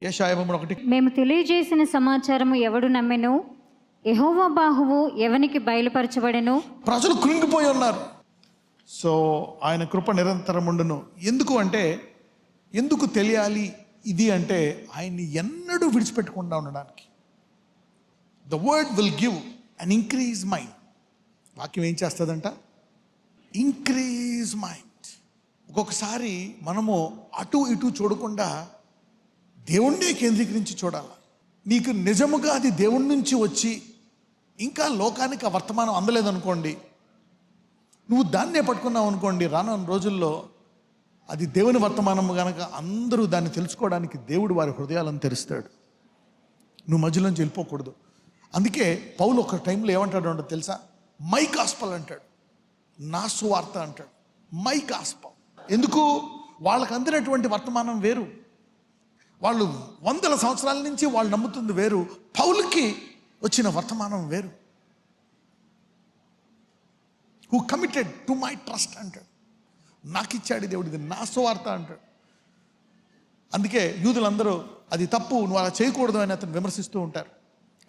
యెషయా 1 మేము తెలియజేసిన సమాచారము ఎవడు నమ్మెను? యెహోవా బాహువు ఎవనికి బయలుపరచబడెను? ప్రజలు కృంగిపోయి ఉన్నారు. సో ఆయన కృప నిరంతరం ఉండును. ఎందుకు తెలియాలి ఇది అంటే ఆయన్ని ఎన్నడూ విడిచిపెట్టకుండా ఉండడానికి. The word will give an increase mind. వాక్యం ఏం చేస్తుందంట? Increase mind. ఒక్కొక్కసారి మనము అటు ఇటు చూడకుండా దేవుణ్ణే కేంద్రీకరించి చూడాలి. నీకు నిజముగా అది దేవుడి నుంచి వచ్చి ఇంకా లోకానికి ఆ వర్తమానం అందలేదనుకోండి, నువ్వు దాన్నే పట్టుకున్నావు అనుకోండి, రానున్న రోజుల్లో అది దేవుని వర్తమానము కనుక అందరూ దాన్ని తెలుసుకోవడానికి దేవుడు వారి హృదయాలను తెరుస్తాడు. నువ్వు మధ్యలోంచి వెళ్ళిపోకూడదు. అందుకే పౌలు ఒక టైంలో ఏమంటాడు అంటే తెలుసా? మై గాస్పల్ అంటాడు, నా సువార్త అంటాడు. My gospel. ఎందుకు? వాళ్ళకు అందినటువంటి వర్తమానం వేరు, వాళ్ళు వందల సంవత్సరాల నుంచి వాళ్ళు నమ్ముతుంది వేరు, పౌలుకి వచ్చిన వర్తమానం వేరు. Who committed to my trust అంటాడు. నాకు ఇచ్చాడు దేవుడు, ఇది నా సువార్త అంటాడు. అందుకే యూదులందరూ అది తప్పు, నువ్వు అలా చేయకూడదు అని అతను విమర్శిస్తూ ఉంటారు.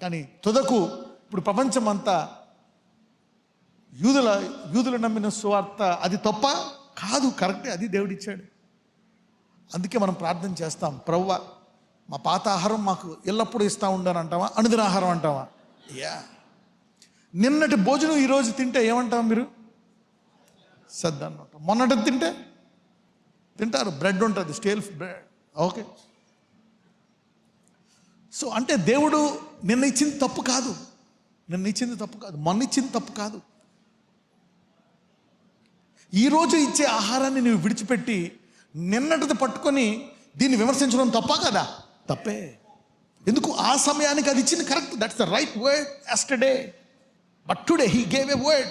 కానీ తుదకు ఇప్పుడు ప్రపంచం అంతా యూదులు నమ్మిన సువార్త అది తప్ప కాదు, కరెక్టే, అది దేవుడు ఇచ్చాడు. అందుకే మనం ప్రార్థన చేస్తాం, ప్రభువా మా పాత ఆహారం మాకు ఎల్లప్పుడూ ఇస్తూ ఉండని అంటావా? అనుదిన ఆహారం అంటావా? నిన్నటి భోజనం ఈరోజు తింటే ఏమంటాం మీరు? సద్దు అన్నట్టు. మొన్నటి తింటే తింటారు, బ్రెడ్ ఉంటుంది, స్టేల్ బ్రెడ్. ఓకే. సో అంటే దేవుడు నిన్న ఇచ్చింది తప్పు కాదు, మొన్న ఇచ్చింది తప్పు కాదు. ఈరోజు ఇచ్చే ఆహారాన్ని నువ్వు విడిచిపెట్టి నిన్నటిది పట్టుకొని దీన్ని విమర్శించడం తప్పా కదా? తప్పే. ఎందుకు? ఆ సమయానికి అది ఇచ్చింది correct, that's the right word yesterday, but today he gave a word.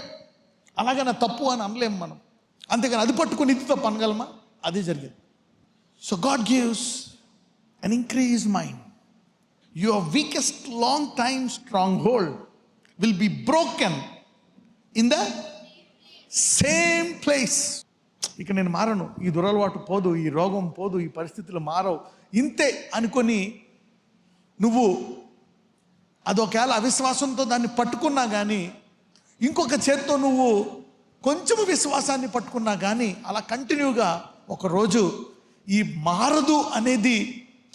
అలాగైనా తప్పు అని అనలేము మనం. అంతేగాని అది పట్టుకొని ఇది తప్పు అనగలమా? అదే జరిగింది. So God gives an increase mind. Your weakest long time strong hold will be broken in the same place. ఇక నేను మారను, ఈ దురలవాటు పోదు, ఈ రోగం పోదు, ఈ పరిస్థితులు మారవు, ఇంతే అనుకొని నువ్వు అదొకేళ అవిశ్వాసంతో దాన్ని పట్టుకున్నా కానీ, ఇంకొక చేత్తో నువ్వు కొంచెము విశ్వాసాన్ని పట్టుకున్నా కానీ, అలా కంటిన్యూగా ఒకరోజు ఈ మారదు అనేది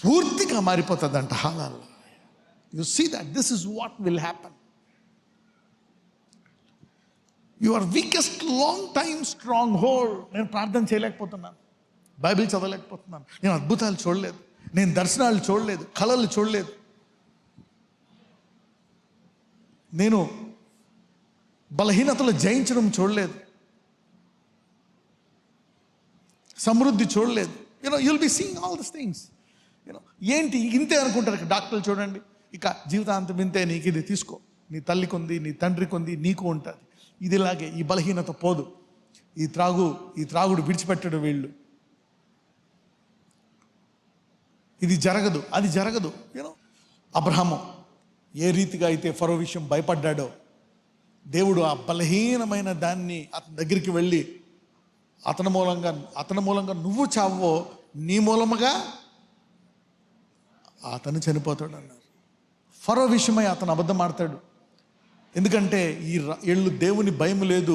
పూర్తిగా మారిపోతుందంట. Hallelujah. You see that this is what will happen. Your weakest long time strong hold. నేను ప్రార్థన చేయలేకపోతున్నాను, బైబిల్ చదవలేకపోతున్నాను, నేను అద్భుతాలు చూడలేదు, నేను దర్శనాలు చూడలేదు, కళలు చూడలేదు, నేను బలహీనతలు జయించడం చూడలేదు, సమృద్ధి చూడలేదు. You'll be seeing all this things. ఏంటి ఇంతే అనుకుంటారు. డాక్టర్లు చూడండి, ఇక జీవితాంతం ఇంతే, నీకు ఇది తీసుకో, నీ తల్లికి ఉంది, నీ తండ్రికి ఉంది, నీకు ఉంటుంది. ఇదిలాగే ఈ బలహీనత పోదు, ఈ త్రాగుడు విడిచిపెట్టడు వీళ్ళు, ఇది జరగదు, అది జరగదు. అబ్రహాము ఏ రీతిగా అయితే ఫరో విషయం భయపడ్డాడో, దేవుడు ఆ బలహీనమైన దాన్ని అతని దగ్గరికి వెళ్ళి అతని మూలంగా నువ్వు చావో, నీ మూలముగా అతను చనిపోతాడు అన్నారు. ఫరో విషయమై అతను అబద్ధం ఆడతాడు. ఎందుకంటే వీళ్ళు దేవుని భయం లేదు,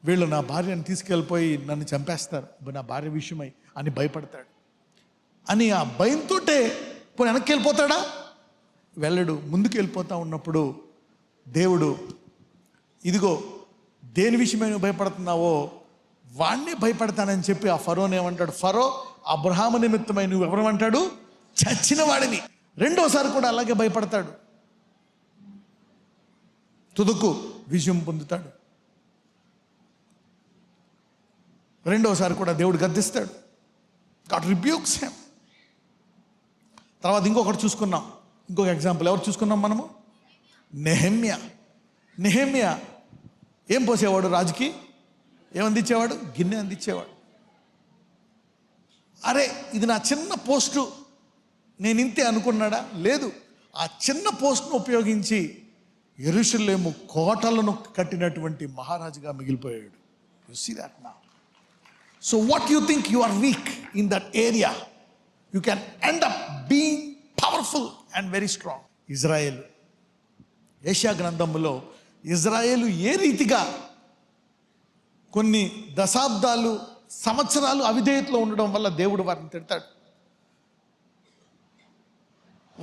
వీళ్ళు నా భార్యను తీసుకెళ్ళిపోయి నన్ను చంపేస్తారు నా భార్య విషయమై అని భయపడతాడు. అని ఆ భయంతో పోయి వెనక్కి వెళ్ళిపోతాడా? వెళ్ళడు. ముందుకు వెళ్ళిపోతా ఉన్నప్పుడు దేవుడు, ఇదిగో దేని విషయమై నువ్వు భయపడుతున్నావో వాణ్ణే భయపడతానని చెప్పి ఆ ఫరోని ఏమంటాడు? ఫరో, అబ్రహాము నిమిత్తమై నువ్వు ఎవరమంటాడు? చచ్చిన వాడిని. రెండోసారి కూడా అలాగే భయపడతాడు. తుదకు విజయం పొందుతాడు. రెండోసారి కూడా దేవుడు గద్దిస్తాడు. God rebukes him. తర్వాత ఇంకొకటి చూసుకున్నాం, ఇంకొక ఎగ్జాంపుల్ ఎవరు చూసుకున్నాం మనము? నెహెమ్యా ఏం పోసేవాడు? రాజుకి ఏమందించేవాడు? గిన్నె అందించేవాడు. అరే ఇది నా చిన్న పోస్టు, నేను ఇంతే అనుకున్నాడా? లేదు. ఆ చిన్న పోస్ట్ను ఉపయోగించి యెరూషలేము కోటలను కట్టినటువంటి మహారాజుగా మిగిలిపోయాడు. You see that now. So what you think you are weak in that area, you can end up being powerful and very strong. Israel, యెషయా గ్రంథంలో ఇజ్రాయేలు ఏ రీతిగా కొన్ని దశాబ్దాలు సంవత్సరాలు అవిధేయతలో ఉండడం వల్ల దేవుడు వారిని తిడతాడు,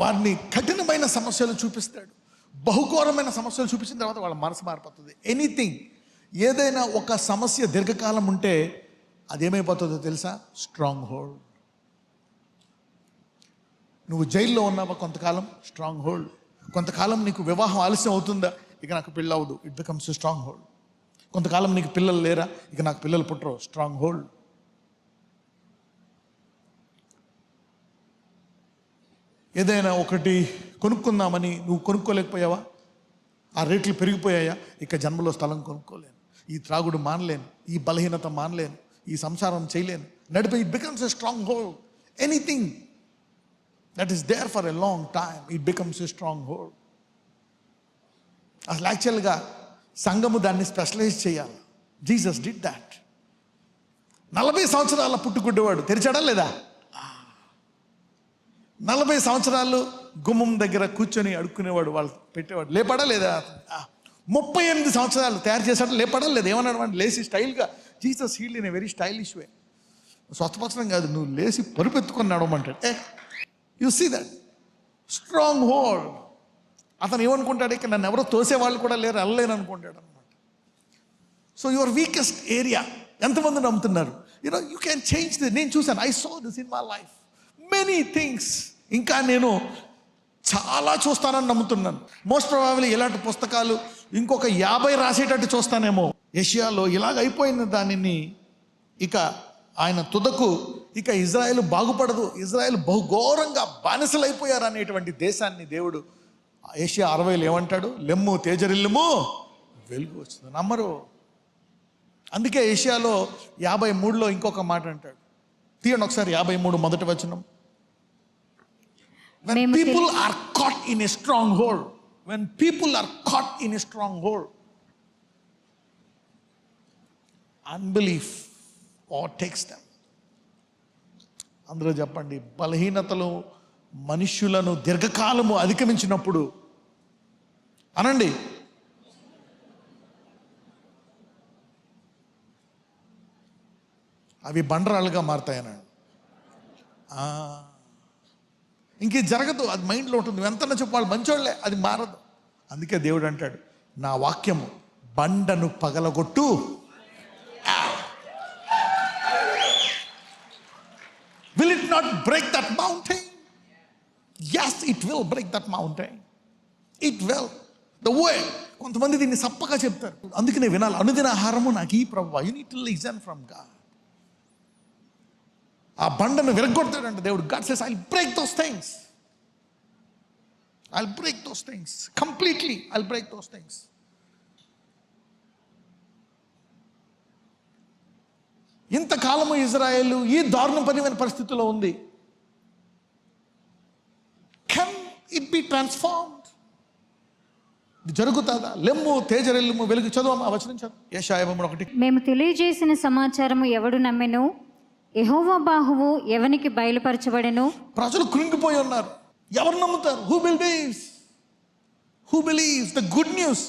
వారిని కఠినమైన సమస్యలు చూపిస్తాడు, బహుఘోరమైన సమస్యలు చూపించిన తర్వాత వాళ్ళ మనసు మారిపోతుంది. ఎనీథింగ్, ఏదైనా ఒక సమస్య దీర్ఘకాలం ఉంటే అదేమైపోతుందో తెలుసా? Strong hold. నువ్వు జైల్లో ఉన్నావా కొంతకాలం? Strong hold. కొంతకాలం నీకు వివాహం ఆలస్యం అవుతుందా? ఇక నాకు పెళ్ళి అవ్వదు, ఇట్ బికమ్స్ స్ట్రాంగ్ హోల్డ్. కొంతకాలం నీకు పిల్లలు లేరా? ఇక నాకు పిల్లలు పుట్టరు, స్ట్రాంగ్ హోల్డ్. ఏదైనా ఒకటి కొనుక్కుందామని నువ్వు కొనుక్కోలేకపోయావా? ఆ రేట్లు పెరిగిపోయాయా? ఇక జన్మలో స్థలం కొనుక్కోలేను, ఈ త్రాగుడు మానలేను, ఈ బలహీనత మానలేను, ఈ సంసారం చేయలేను, నడిపి it becomes a stronghold. Anything that is there for a long time, it becomes a stronghold. అసలు యాక్చువల్గా సంఘము దాన్ని స్పెషలైజ్ చేయాలి. Jesus did that. 40 సంవత్సరాల పుట్టుగుడ్డేవాడు తెరిచాడా లేదా? 40 సంవత్సరాలు గుమ్మం దగ్గర కూర్చొని అడుక్కునేవాడు, వాళ్ళు పెట్టేవాడు, లేపడా లేదా? 38 సంవత్సరాలు తయారు చేశాడు, లేపడా లేదా? ఏమన్నాడు వాడు? లేచి స్టైల్గా Jesus healed in a very stylish way. స్వస్థపరచడం కాదు, నువ్వు లేచి పరుపెత్తుకొని నడవమంటాడు. You see that strong hold. అతను ఏమనుకుంటాడు? ఇక నన్ను ఎవరో తోసేవాళ్ళు కూడా లేరు, వెళ్ళలేను అనుకుంటాడు అనమాట. సో యువర్ వీకెస్ట్ ఏరియా ఎంతమంది నమ్ముతున్నారు? You can change the. నేను చూశాను, I saw this in my life many things. ఇంకా నేను చాలా చూస్తానని నమ్ముతున్నాను. మోస్ట్ ప్రాబబ్లీ ఇలాంటి పుస్తకాలు ఇంకొక 50 రాసేటట్టు చూస్తానేమో. ఏషియాలో ఇలాగ అయిపోయిన దానిని ఇక ఆయన తుదకు ఇక ఇజ్రాయెల్ బాగుపడదు, ఇజ్రాయెల్ బహుఘోరంగా బానిసలైపోయారు అనేటువంటి దేశాన్ని దేవుడు ఏషియా 60లో ఏమంటాడు? లెమ్ము తేజరిల్లుము, వెలుగు వచ్చింది. నమ్మరు. అందుకే ఏషియాలో 53లో ఇంకొక మాట అంటాడు. తీయండి ఒకసారి 53 మొదటి వచనం. When people are caught in a stronghold, when people are caught in a stronghold, unbelief overtakes them. అందరూ చెప్పండి, బలహీనతలు మనుష్యులను దీర్ఘకాలము అధిగమించినప్పుడు అనండి, అవి బండరాలుగా మారుతాయనండి. ఇంక జరగదు, అది మైండ్లో ఉంటుంది. ఎంతన్నా చెప్పు వాళ్ళు మంచోళ్ళే, అది మారదు. అందుకే దేవుడు అంటాడు, నా వాక్యము బండను పగలగొట్టు. Will it not break that mountain? Yes, it will break that mountain. It will. The word. కొంతమంది దీన్ని సప్పగా చెప్తారు. అందుకనే వినాలి. అనుదిన ఆహారము నాకు ఈ ప్రభువా. You need to listen from God. ఆ బండను విరగొడతాడంట దేవుడు. God says, I'll break those things. I'll break those things. Completely, I'll break those things. ఇంతకాలము ఇజ్రాయేలు ఈ దారుణపరమైన పరిస్థితిలో ఉంది. Can it be transformed? జరుగుతుందా? లెమ్ము తేజరెల్లుము వెలుగు. చదువు వచనం చదువు. యెషయా 1. మేము తెలియజేసిన సమాచారము ఎవడు నమ్మెను? యెహోవా బాహువు ఎవనికి బయలుపరచబడెను? ప్రజలు కృంగిపోయి ఉన్నారు. ఎవరు నమ్ముతారు? Who believes? Who believes the good news?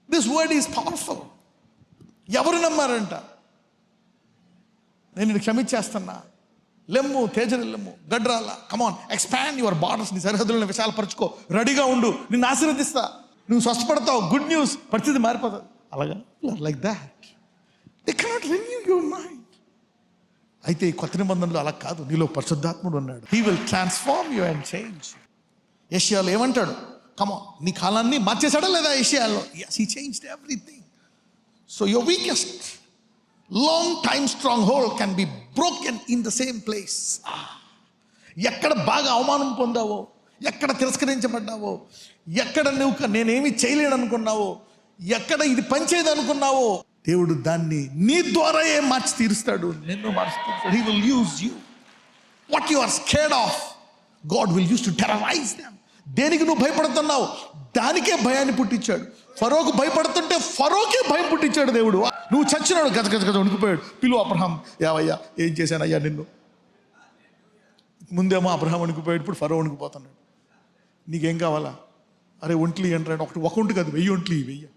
This word is powerful. ఎవరు నమ్మారంట? నేను నిన్ను క్షమించేస్తున్నా. లెమ్ము తేజరెల్లుము గడ్రాల. కమాన్, ఎక్స్పాండ్ యువర్ బార్డర్స్. నీ సరిహద్దులను విశాలపరచుకో. రెడీగా ఉండు, నిన్ను ఆశీర్వదిస్తా, నువ్వు స్వస్థపడతావు. గుడ్ న్యూస్, పరిస్థితి మారిపోతుంది. అలాగా like that they cannot renew your mind. అయితే ఈ కొత్త నిబంధనలో అలా కాదు. నీలో పరిశుద్ధాత్ముడు ఉన్నాడు. He will transform you and change. ఏషియాలో ఏమంటాడు? కమాన్, నీ కాలాన్ని మార్చేశాడా లేదా? ఏషియాలో yes, he changed everything. So your weakest long time stronghold can be broken in the same place. ఎక్కడ బాగా అవమానం పొందావో, ఎక్కడ తిరస్కరించబడ్డావో, ఎక్కడ నువ్వు నేనేమి చేయలేను అనుకున్నావో, ఎక్కడ ఇది పనిచేయదు అనుకున్నావో, దేవుడు దాన్ని నీ ద్వారా మార్చి తీరుస్తాడు. నిన్ను మార్చి తీరుస్తాడు. He will use you. What you are scared of, God will use to terrorize them. దేనికి నువ్వు భయపడుతున్నావు, దానికే భయాన్ని పుట్టించాడు. ఫరోకు భయపడుతుంటే ఫరోకే భయం పుట్టించాడు దేవుడు. నువ్వు చచ్చినాడు, గజ గజ గజ వణికిపోయాడు. పిలువు అబ్రహాం, యావయ్యా ఏం చేశానయ్యా నిన్ను. ముందేమో అబ్రహాం వణికిపోయాడు, ఇప్పుడు ఫరో వణికిపోతున్నాడు. నీకేం కావాలా? అరే ఒంట్లు అంటాడు. ఒక ఒంటి కాదు, 1000 ఒంట్లు, 1000.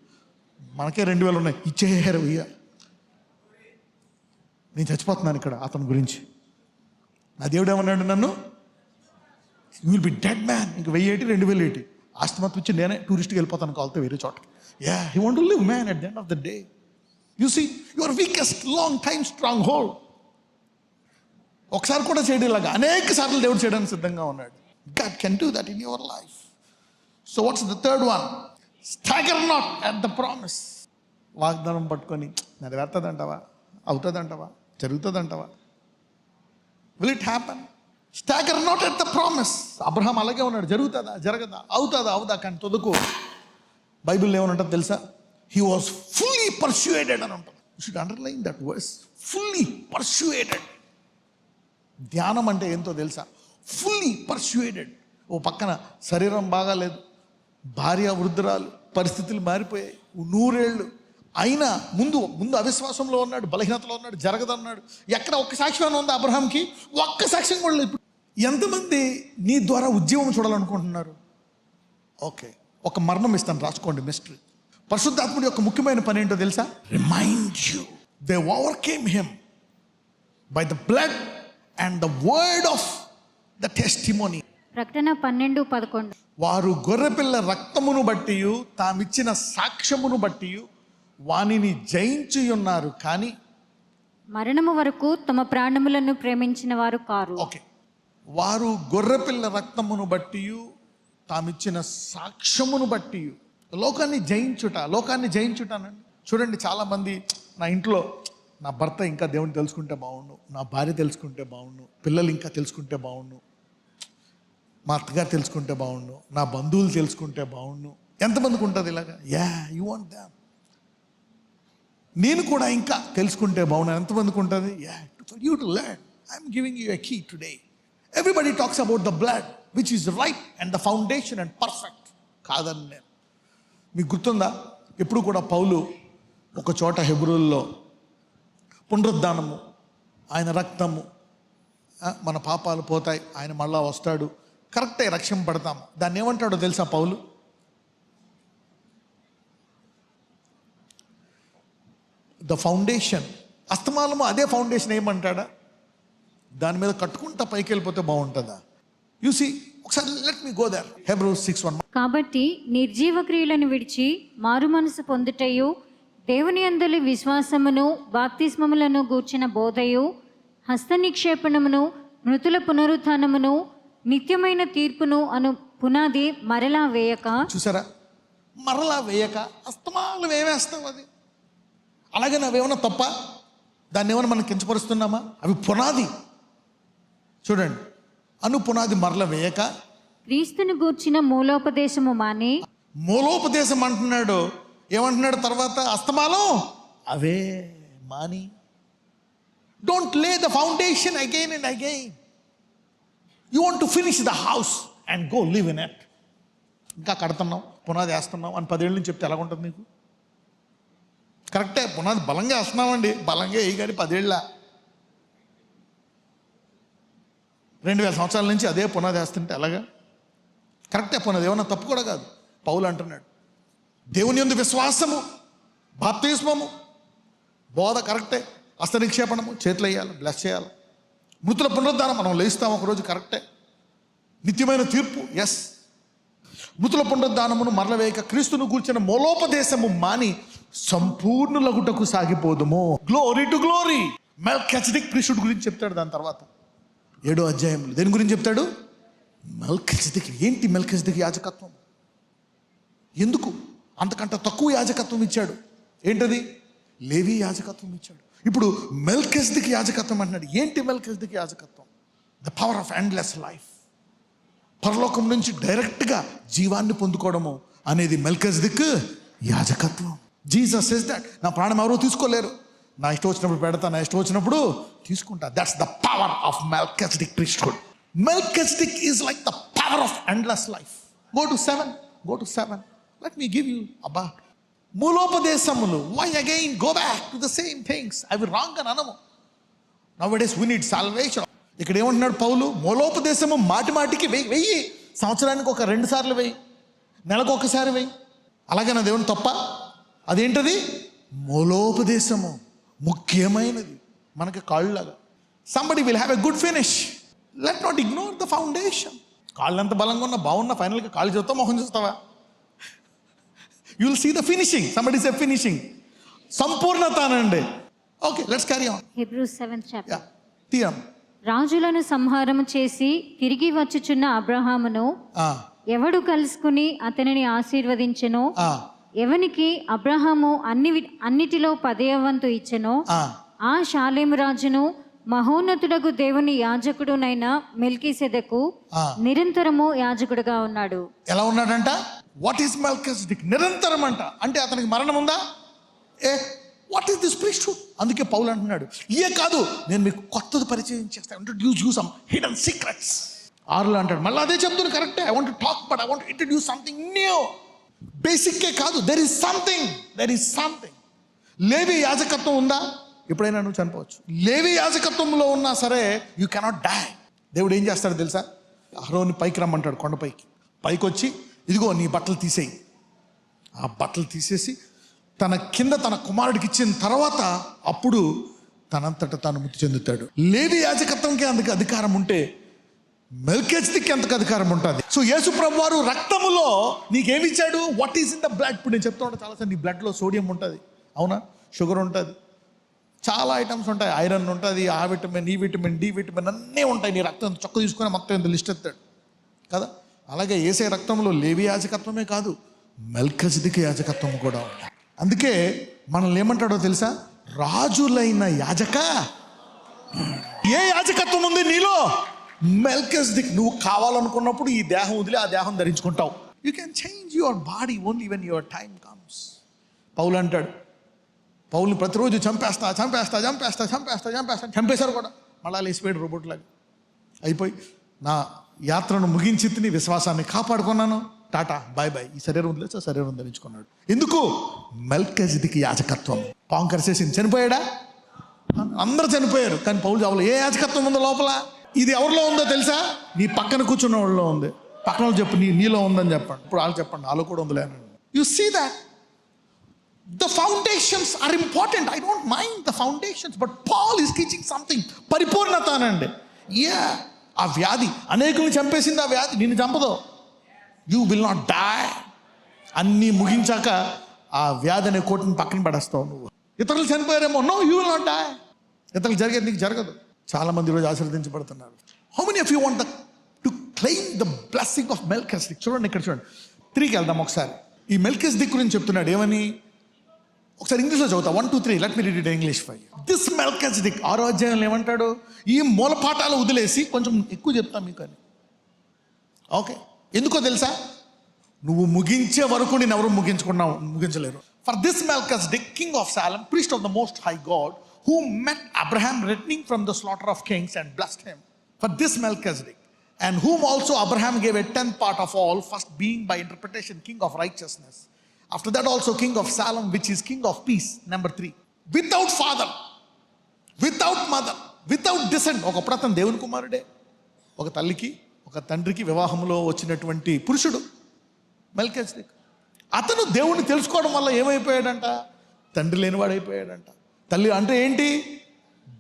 మనకే 2000 ఉన్నాయి, ఇచ్చేయారు 1000. నేను చచ్చిపోతున్నాను ఇక్కడ అతని గురించి. నా దేవుడు ఏమన్నాడు నన్ను, you will be dead man. ఇంక 1000 ఏంటి, 2000 ఏంటి, ఆస్తి మొత్తం ఇచ్చి నేనే టూరిస్ట్కి వెళ్ళిపోతాను కావాలితే వేరే చోటకి. He want to live man at the end of the day. You see your weakest long time strong hold. ఒకసారి కూడా చేయడం ఇలాగా అనేక సార్లు దేవుడు చేయడానికి సిద్ధంగా ఉన్నాడు. God can do that in your life. So what's the third one? Stagger not at the promise. వాగ్దానం పట్టుకొని నెరవేరుతుందంటావా, అవుతుందంటావా, జరుగుతుందంటావా? Will it happen? Stagger not at the promise. Abraham అలాగే ఉన్నాడు. జరుగుతుందా, జరగదా, అవుదా కానీ తొదకు. బైబిల్లో ఏమనుంటుంది తెలుసా? He was fully persuaded అని ఉంటుంది. You should underline that verse. Fully persuaded. ధ్యానం అంటే ఏంటో తెలుసా? ఫుల్లీ పర్స్యూడెడ్. ఓ పక్కన శరీరం బాగాలేదు, భార్య వృద్ధురాలు, పరిస్థితులు మారిపోయాయి, 100 ఏళ్ళు అయినా ముందు అవిశ్వాసంలో ఉన్నాడు, బలహీనతలో ఉన్నాడు, జరగదన్నాడు. ఎక్కడ ఒక్క సాక్ష్యం ఉందా అబ్రహాంకి? ఒక్క సాక్ష్యం కూడా లేదు. ఎంతమంది నీ ద్వారా ఉద్యమం చూడాలనుకుంటున్నారు? ఓకే, ఒక మర్మం ఇస్తాను, రాసుకోండి. మిస్టరీ. పరిశుద్ధాత్ముడి యొక్క ముఖ్యమైన పని ఏంటో తెలుసా? Remind you they overcame him by the blood and the word of the testimony. ప్రకటన 12:11. వారు గొర్రెపిల్ల రక్తమును బట్టి తామిచ్చిన సాక్ష్యమును బట్టి వానిని జయించి ఉన్నారు, కానీ మరణము వరకు తమ ప్రాణములను ప్రేమించిన వారు కారు. ఓకే, వారు గొర్రెపిల్ల రక్తమును బట్టి తామిచ్చిన సాక్ష్యమును బట్టి లోకాన్ని జయించుటానండి. చూడండి, చాలామంది నా ఇంట్లో నా భర్త ఇంకా దేవుని తెలుసుకుంటే బాగుండు, నా భార్య తెలుసుకుంటే బాగుండు, పిల్లలు ఇంకా తెలుసుకుంటే బాగుండు, మా అత్తగారు తెలుసుకుంటే బాగుండు, నా బంధువులు తెలుసుకుంటే బాగుండు. ఎంతమందికి ఉంటుంది ఇలాగా? You want them. నేను కూడా ఇంకా తెలుసుకుంటే బాగున్నాను. ఎంతమందికి ఉంటుంది? You to learn. I'm giving you a key today. Everybody talks about the blood which is right and the foundation and perfect. కాదని నేను, మీకు గుర్తుందా? ఎప్పుడు కూడా పౌలు ఒక చోట హెబ్రోల్లో పునరుద్ధానము, ఆయన రక్తము, మన పాపాలు పోతాయి, ఆయన మళ్ళా వస్తాడు, కరెక్టే, రక్షింపబడతాము. దాన్ని ఏమంటాడో తెలుసా పౌలు? The foundation. అస్తమానము అదే ఫౌండేషన్ ఏమంటాడా? దాని మీద కట్టుకుంటా పైకి వెళ్ళిపోతే బాగుంటుందా? యు సీ, ఒకసారి let me go there. Hebrews 6:1. కాబట్టి నిర్జీవ క్రియలను విడిచి మారు మనసు పొందుటయు, దేవుని యందలి విశ్వాసమును, బాప్తిస్మములను గూర్చిన బోధయు, హస్త నిక్షేపణమును, మృతుల పునరుత్థానమును, నిత్యమైన తీర్పును అను పునాది మరలా వేయక. చూసారా, మరలా వేయక అస్తమానం ఏమేస్తావు? అది అలాగే నావేమన్నా తప్ప? దాన్ని ఏమన్నా మనం కించపరుస్తున్నామా? అవి పునాది. చూడండి, అను పునాది మరల వేయక క్రీస్తును గూర్చిన మూలోపదేశము మాని. మూలోపదేశం అంటున్నాడు. ఏమంటున్నాడు తర్వాత? అస్తమానం అవే మాని. డోంట్ లే the foundation again and again. You want to finish the house and go live in it. ఇంకా కడుతున్నాం, పునాది వేస్తున్నాం అని 10 ఏళ్ళ నుంచి చెప్తే ఎలాగుంటుంది మీకు? కరెక్టే, పునాది బలంగా వేస్తున్నామండి, బలంగా వేయి, కానీ 10 ఏళ్ళ 2000 సంవత్సరాల నుంచి అదే పునాది వేస్తుంటే ఎలాగా? కరెక్టే, పునాది ఏమన్నా తప్పు కూడా కాదు. పౌలు అంటున్నాడు, దేవుని యందు విశ్వాసము, బాప్తిస్మము, బోధ కరెక్టే, హస్త నిక్షేపణము, చేతులు వేయాలి, బ్లెస్ చేయాలి, మృతుల పునరుద్ధానం, మనం లేస్తాం ఒకరోజు, కరెక్టే, నిత్యమైన తీర్పు, ఎస్. మృతుల పునరుద్ధానమును మరల వేయక క్రీస్తును గూర్చిన మూలోపదేశము మాని సంపూర్ణులగుటకు సాగిపోదుము. Glory to glory. Melchizedek priesthood గురించి చెప్తాడు. దాని తర్వాత 7వ అధ్యాయంలో దేని గురించి చెప్తాడు? మెల్కిజెదెక్. ఏంటి మెల్కిజెదెక్ యాజకత్వం? ఎందుకు అంతకంటే తక్కువ యాజకత్వం ఇచ్చాడు? ఏంటది? లేవి యాజకత్వం ఇచ్చాడు. ఇప్పుడు మెల్కిజెదెక్ యాజకత్వం అంటున్నాడు. ఏంటి మెల్కిజెదెక్ యాజకత్వం? The power of endless life. పరలోకం నుంచి డైరెక్ట్గా జీవాన్ని పొందుకోవడము అనేది మెల్కిజెదెక్ యాజకత్వం. జీసస్ సేస్ దట్ నా ప్రాణం ఎవరూ తీసుకోలేరు, నా ఇష్టం వచ్చినప్పుడు పెడతా, నా ఇష్టం వచ్చినప్పుడు తీసుకుంటా. That's the power of Melchizedek priesthood. Melchizedek is like the power of endless life. Go to 7. Let me give you అబ్బా మూలోపదేశములు. Why again go back to the same things? అవి రాంగ్ అని అనము. Nowadays we need salvation. ఇక్కడ ఏమంటున్నాడు పౌలు? మూలోపదేశము మాటి మాటికి వెయ్యి, సంవత్సరానికి ఒక 2 సార్లు వెయ్యి, నెలకు ఒకసారి వెయ్యి. అలాగే నా దేవుని తప్ప? అదేంటది? మూలోపదేశము ముఖ్యమైనది, మనకి కాళ్ళలాగా. Somebody will have a good finish, let not ignore the foundation. కాళ్ళు ఎంత బలంగా ఉన్నా బాగున్నా ఫైనల్గా కాళ్ళు చూస్తావా మొహం చూస్తావా? You will see the finishing. Somebody say finishing, సంపూర్ణత అనండి. Okay, let's carry on. Hebrews 7th chapter. తీయం. రాజులను సంహారము చేసి తిరిగి వచ్చుచున్న అబ్రహామును ఎవడు కలుసుకుని అతనిని ఆశీర్వదించెనో, ఎవనికి అబ్రహాము అన్నిటిలో 10వ వంతు ఇచ్చెనో, ఆ షాలేము రాజును మహోన్నతుడగు దేవుని యాజకుడునైన మెల్కీసెదెకు నిరంతరము యాజకుడుగా ఉన్నాడు. ఎలా ఉన్నాడంట? What is Melchizedek? నిరంతరం అంట. అంటే అతనికి మరణం ఉందా? What is this priesthood? అందుకే పౌలు అంటున్నాడు, ఇయే కాదు, నేను మీకు కొత్తది పరిచయం చేస్తాను, introduce you some hidden secrets. 6లో అంటాడు, మళ్ళీ అదే చెప్తున్నా కరెక్టే. I want to talk, but I want to introduce something new. బేసిక్కే కాదు, దెర్ ఈస్ సంథింగ్. లేవి యాజకత్వం ఉందా? ఎప్పుడైనా నువ్వు చనిపోవచ్చు. లేవి యాజకత్వంలో ఉన్నా సరే యూ కెనాట్ డై. దేవుడు ఏం చేస్తాడు తెలుసా? అహరోని పైకి రమ్మంటాడు, కొండపైకి. పైకి వచ్చి, ఇదిగో నీ బట్టలు తీసేయి. ఆ బట్టలు తీసేసి తన కింద తన కుమారుడికి ఇచ్చిన తర్వాత అప్పుడు తనంతట తాను మృతి చెందుతాడు. లేవి యాజకత్వంకి అందుకు అధికారం ఉంటే మెల్కీసెదెక్కి ఎంతకు అధికారం ఉంటుంది? సో యేసు ప్రభువారు రక్తములో నీకేమి ఇచ్చాడు? What is in the blood? ఇప్పుడు నేను చెప్తా ఉంటాను చాలాసార్లు, నీ బ్లడ్లో సోడియం ఉంటుంది, అవునా? షుగర్ ఉంటుంది, చాలా ఐటమ్స్ ఉంటాయి, ఐరన్ ఉంటుంది, ఆ విటమిన్, ఈ విటమిన్, డి విటమిన్ అన్నీ ఉంటాయి. నీ రక్తం చొక్క తీసుకొని మొత్తం ఎంత లిస్ట్ ఎత్తాడు కదా. అలాగే యేసే రక్తంలో లేవి యాజకత్వమే కాదు, మెల్కీసెదెక్ యాజకత్వం కూడా ఉంది. అందుకే మనల్ని ఏమంటాడో తెలుసా? రాజులైన యాజక. ఏ యాజకత్వం ఉంది నీలో? మెల్కీసెదెక్. నువ్వు కావాలనుకున్నప్పుడు ఈ దేహం వదిలి ఆ దేహం ధరించుకుంటావు. You can change your body only when your time comes. Paul అంటాడు, పౌల్ని ప్రతిరోజు చంపేశారు కూడా. మళ్ళా లేచిపోయాడు రోబోట్ లాగా. అయిపోయి నా యాత్రను ముగించి నీ విశ్వాసాన్ని కాపాడుకున్నాను, టాటా బాయ్ బాయ్, ఈ శరీరం వదిలేసి ఆ శరీరం ధరించుకున్నాడు. ఎందుకు? మెల్కీసెదెక్ యాజకత్వం. పాము కరిసేసి చనిపోయాడా? అందరూ చనిపోయారు, కానీ పౌలు చావలేదు. ఏ యాజకత్వం ఉందో లోపల? ఇది ఎవరిలో ఉందో తెలుసా? నీ పక్కన కూర్చున్న వాళ్ళలో ఉంది. పక్కన వాళ్ళు చెప్పు, నీలో ఉందని చెప్పండి. ఇప్పుడు వాళ్ళు చెప్పండి, నాలో కూడా ఉందిలే అని. You see that the foundations are important. I don't mind the foundations, but Paul is teaching something. పరిపూర్ణత అనండి. ఆ వ్యాధి అనేకుల్ని చంపేసింది. ఆ వ్యాధి నిన్ను చంపదు. You will not die. అన్నీ ముగించాక ఆ వ్యాధి అనే కోటిని పక్కన పడేస్తావు నువ్వు. ఇతరులు చనిపోయారేమో, no, you will not die. ఇతరులు జరిగేది నీకు జరగదు. చాలా మంది ఈరోజు ఆశీర్వదించబడుతున్నారు. How many of you want to claim the blessing of Melchizedek? చూడండి ఇక్కడ చూడండి, 3కి వెళ్దాం ఒకసారి. ఈ మెల్కీసెదెక్ గురించి చెప్తున్నాడు. ఏమని? ఒకసారి ఇంగ్లీష్లో చదువుతా. 1, 2, 3. Let me read it English for you. This Melchizedek 6వ అధ్యాయంలో ఏమంటాడు? ఈ మూలపాఠాలు వదిలేసి కొంచెం ఎక్కువ చెప్తాం మీకు అని. ఓకే, ఎందుకో తెలుసా? నువ్వు ముగించే వరకు నేను ఎవరు ముగించలేరు. For this Melchizedek, king of Salem, priest of the most high God, who met Abraham returning from the slaughter of kings and blessed him. For this Melchizedek, and whom also Abraham gave a 10th part of all, first being by interpretation king of righteousness. After that also king of Salem, which is king of peace. Number 3. Without father, without mother, without descent. ఒకప్పుడు అతను దేవుని కుమారుడే. ఒక తల్లికి ఒక తండ్రికి వివాహంలో వచ్చినటువంటి పురుషుడు మెల్కీసెదెక్. అతను దేవుణ్ణి తెలుసుకోవడం వల్ల ఏమైపోయాడంట? తండ్రి లేనివాడైపోయాడంట. తల్లి అంటే ఏంటి?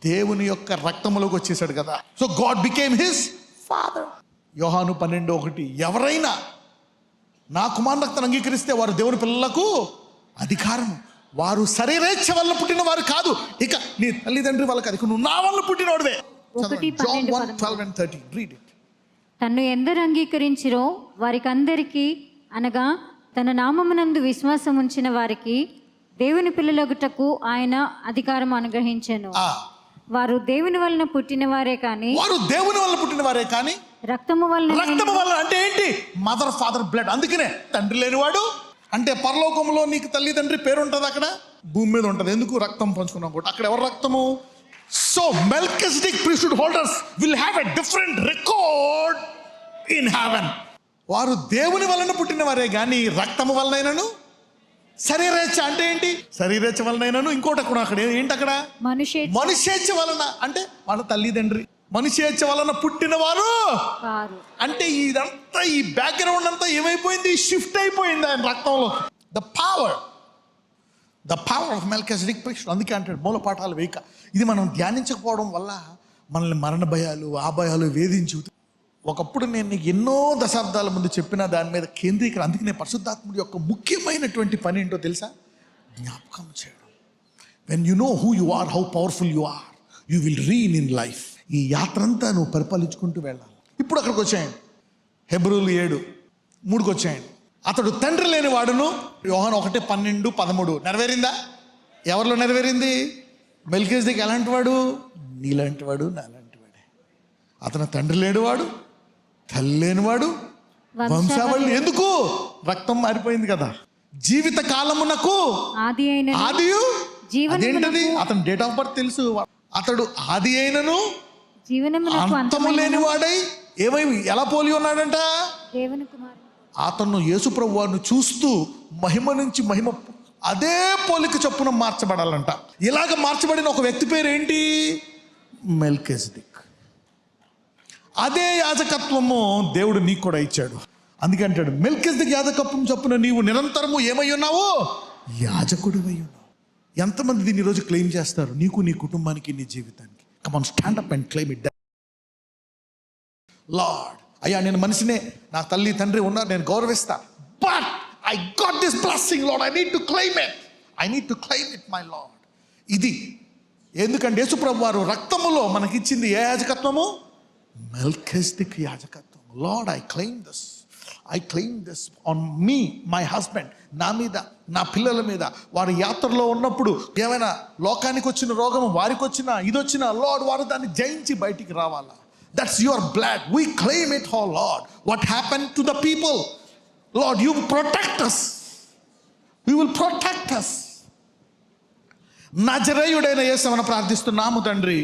దేవుని యొక్క రక్తంలోకి వచ్చేసాడు కదా. So God became his father. యోహాను 12:1, ఎవరైనా నా కుమారుని రక్తాన్ని అంగీకరిస్తే వారు దేవుని పిల్లలకు అధికారము. వారు శరీరేచ్ఛ వల్ల పుట్టిన వారు కాదు, ఇక నీ తల్లిదండ్రి వాళ్ళకి అది, నువ్వు నా వల్ల పుట్టినోడివే. John 1:12-13. Read it. తన్ను ఎందరు అంగీకరించిరో వారికందరికీ, అనగా తన నామమునందు విశ్వాసం ఉంచిన వారికి దేవుని పిల్లలగుటకు ఆయన అధికారం అనుగ్రహించెను. వారు దేవుని వలన పుట్టిన వారే కానీ రక్తము వలన అంటే ఏంటి? Mother father blood. అందుకనే తండ్రి లేనివాడు అంటే పరలోకంలో నీకు తల్లిదండ్రి పేరు ఉంటుంది, అక్కడ భూమి మీద ఉంటుంది. ఎందుకు? రక్తం పంచుకున్నాం కూడా. అక్కడ ఎవరు రక్తము? So Melchizedek priesthood holders will have a different record in heaven. వారు దేవుని వలన పుట్టిన వారే కానీ రక్తము వలనైనను, శరీరేచ్ఛ అంటే ఏంటి? శరీరేచ్ఛ వలనైనను, ఇంకోటి అక్కడ ఏంటి? అక్కడ మనుషేచ్ఛ వలన అంటే వాళ్ళ తల్లిదండ్రి. మనిషి హత్య వలన పుట్టిన వారు వారు. అంటే ఇదంతా ఈ బ్యాక్గ్రౌండ్ అంతా ఏమైపోయింది, షిఫ్ట్ అయిపోయింది ఆయన రక్తంలో. The power of Melchizedek priest. అందుకే అంటాడు మూల పాఠాలు వేయక. ఇది మనం ధ్యానించకపోవడం వల్ల మనల్ని మరణ భయాలు ఆ భయాలు వేధించి, ఒకప్పుడు నేను నీకు ఎన్నో దశాబ్దాల ముందు చెప్పిన దాని మీద కేంద్రీకరణ. అందుకే నేను పరిశుద్ధాత్ముడి యొక్క ముఖ్యమైనటువంటి పని ఏంటో తెలుసా, జ్ఞాపకం చేయడం. When you know who you are, how powerful you are, you will reign in life. ఈ యాత్ర అంతా నువ్వు పరిపాలించుకుంటూ వెళ్ళాలి. ఇప్పుడు అక్కడికి వచ్చాయండి, హెబ్రీయులు 7:3 వచ్చాయండి. అతడు తండ్రి లేని వాడును. యోహాను 1:12-13 నెరవేరిందా? ఎవరిలో నెరవేరింది? మెల్కిసెదెక్ ఎలాంటి వాడు? నీలాంటి వాడు, నాలాంటి వాడే. అతను తండ్రి లేనివాడు, తల్లి లేనివాడు, వంశావళి. ఎందుకు? రక్తం మారిపోయింది కదా. జీవిత కాలమునకు ఆదియు అదేంటది? అతని డేట్ ఆఫ్ బర్త్ తెలుసు. అతడు ఆది అయినను అంతము లేనివాడై ఎలా పోలి ఉన్నాడంట? దేవుని కుమారుడు. అతను యేసు ప్రభువును చూస్తూ మహిమ నుంచి మహిమ అదే పోలిక చొప్పున మార్చబడాలంట. ఇలాగ మార్చబడిన ఒక వ్యక్తి పేరు ఏంటి? మెల్కిసెదెక్. అదే యాజకత్వము దేవుడు నీకు కూడా ఇచ్చాడు. అందుకే అంటాడు మెల్కిసెదెక్ యాజకత్వం చొప్పున నీవు నిరంతరము ఏమై ఉన్నావు? యాజకుడివై ఉన్నావు. ఎంతమంది దీన్ని ఈరోజు క్లెయిమ్ చేస్తారు? నీకు, నీ కుటుంబానికి, నీ జీవితానికి. Come on, stand up and claim it. Lord, అయ్యా నేను మనిషినే, నా తల్లి తండ్రి ఉన్నారు, నేను గౌరవిస్తా, but I got this blessing Lord, I need to claim it my Lord. ఇది ఎందుకంటే యేసుప్రభు వారు రక్తములో మనకిచ్చింది ఏ యాజకత్వము? మెల్కిసెదెక్ యాజకత్వం. Lord, I claim this on me, my husband, నా మీద, నా పిల్లల మీద. వారి యాత్రలో ఉన్నప్పుడు ఏమైనా లోకానికి వచ్చిన రోగము, వారికి వచ్చినా ఇదొచ్చినా, లార్డ్ వారు దాన్ని జయించి బయటికి రావాలా. That's your blood. We claim it, oh Lord. What happened to the people? Lord, you protect us. You will protect us. నజరేయుడైన యేసువను ప్రార్థిస్తున్నాము తండ్రి.